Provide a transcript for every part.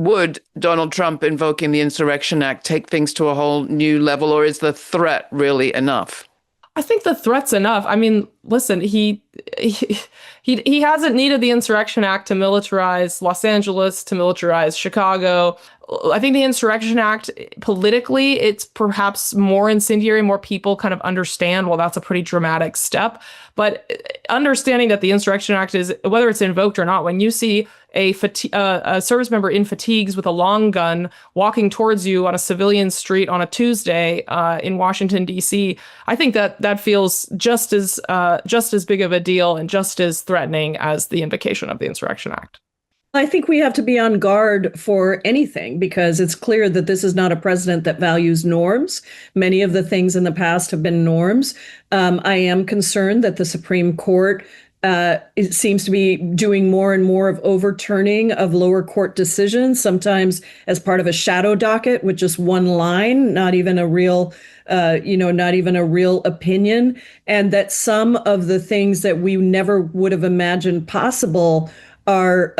Would Donald Trump invoking the Insurrection Act take things to a whole new level, or is the threat really enough? I think the threat's enough. I mean, listen, he hasn't needed the Insurrection Act to militarize Los Angeles, to militarize Chicago. I think the Insurrection Act, politically, it's perhaps more incendiary, more people kind of understand, well, that's a pretty dramatic step. But understanding that the Insurrection Act is, whether it's invoked or not, when you see a service member in fatigues with a long gun walking towards you on a civilian street on a Tuesday in Washington, D.C., I think that feels just as big of a deal and just as threatening as the invocation of the Insurrection Act. I think we have to be on guard for anything because it's clear that this is not a president that values norms. Many of the things in the past have been norms. I am concerned that the Supreme Court it seems to be doing more and more of overturning of lower court decisions, sometimes as part of a shadow docket with just one line, not even a real opinion, and that some of the things that we never would have imagined possible are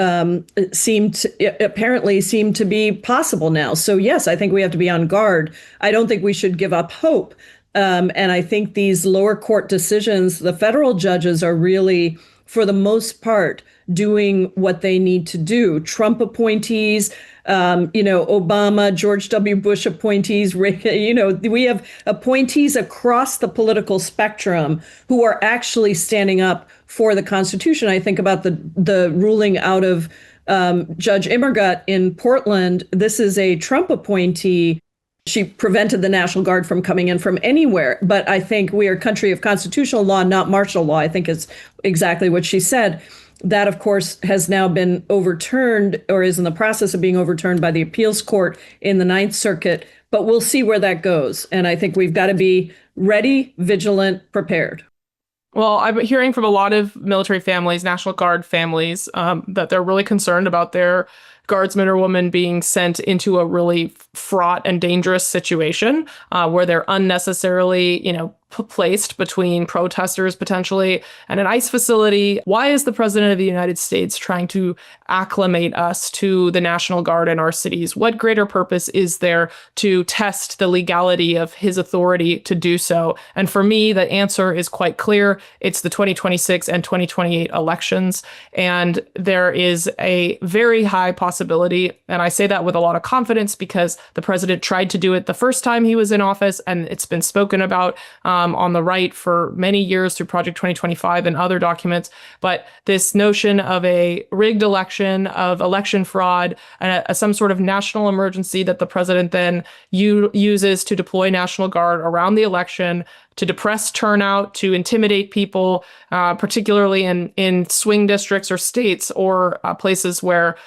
seem to be possible now. So yes, I think we have to be on guard. I don't think we should give up hope. And I think these lower court decisions, the federal judges are really, for the most part, doing what they need to do. Trump appointees, Obama, George W. Bush appointees, we have appointees across the political spectrum who are actually standing up for the Constitution. I think about the ruling out of Judge Immergut in Portland. This is a Trump appointee. She prevented the National Guard from coming in from anywhere. But I think we are a country of constitutional law, not martial law. I think is exactly what she said. That, of course, has now been overturned or is in the process of being overturned by the appeals court in the Ninth Circuit. But we'll see where that goes. And I think we've got to be ready, vigilant, prepared. Well, I'm hearing from a lot of military families, National Guard families, that they're really concerned about their guardsmen or women being sent into a really fraught and dangerous situation where they're unnecessarily, placed between protesters potentially and an ICE facility. Why is the president of the United States trying to acclimate us to the National Guard in our cities? What greater purpose is there to test the legality of his authority to do so? And for me, the answer is quite clear. It's the 2026 and 2028 elections. And there is a very high possibility, and I say that with a lot of confidence because the president tried to do it the first time he was in office, and it's been spoken about on the right for many years through Project 2025 and other documents. But this notion of a rigged election, of election fraud, some sort of national emergency that the president then uses to deploy National Guard around the election to depress turnout, to intimidate people, particularly in swing districts or states or places where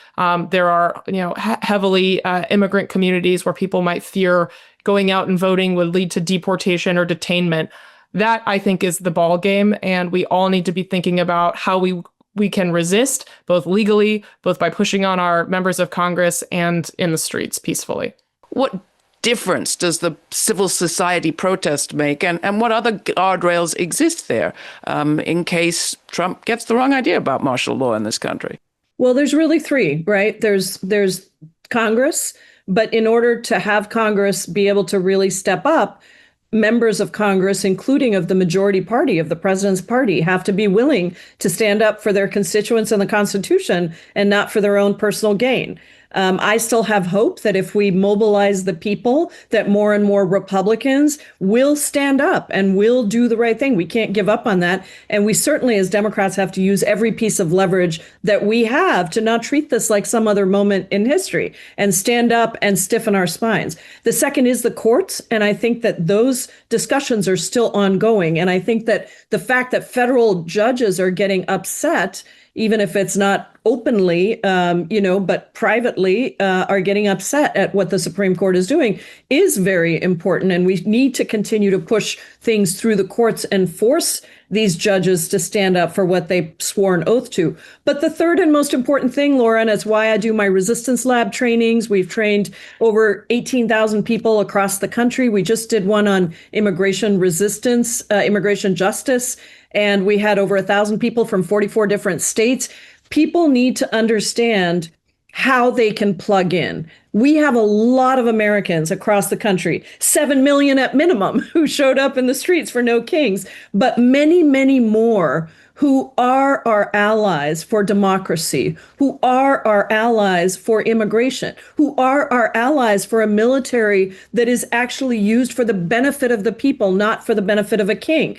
there are heavily immigrant communities where people might fear going out and voting would lead to deportation or detainment. That, I think, is the ball game, and we all need to be thinking about how we can resist, both legally, both by pushing on our members of Congress and in the streets peacefully. What difference does the civil society protest make, and what other guardrails exist there in case Trump gets the wrong idea about martial law in this country? Well, there's really three, right? There's Congress. But in order to have Congress be able to really step up, members of Congress, including of the majority party, of the president's party, have to be willing to stand up for their constituents and the Constitution and not for their own personal gain. I still have hope that if we mobilize the people, that more and more Republicans will stand up and will do the right thing. We can't give up on that. And we certainly, as Democrats, have to use every piece of leverage that we have to not treat this like some other moment in history and stand up and stiffen our spines. The second is the courts. And I think that those discussions are still ongoing. And I think that the fact that federal judges are getting upset, even if it's not openly, but privately are getting upset at what the Supreme Court is doing is very important. And we need to continue to push things through the courts and force these judges to stand up for what they swore an oath to. But the third and most important thing, Laura, and it's why I do my resistance lab trainings. We've trained over 18,000 people across the country. We just did one on immigration resistance, immigration justice. And we had over 1,000 people from 44 different states. People need to understand how they can plug in. We have a lot of Americans across the country, 7 million at minimum, who showed up in the streets for No Kings, but many, many more who are our allies for democracy, who are our allies for immigration, who are our allies for a military that is actually used for the benefit of the people, not for the benefit of a king.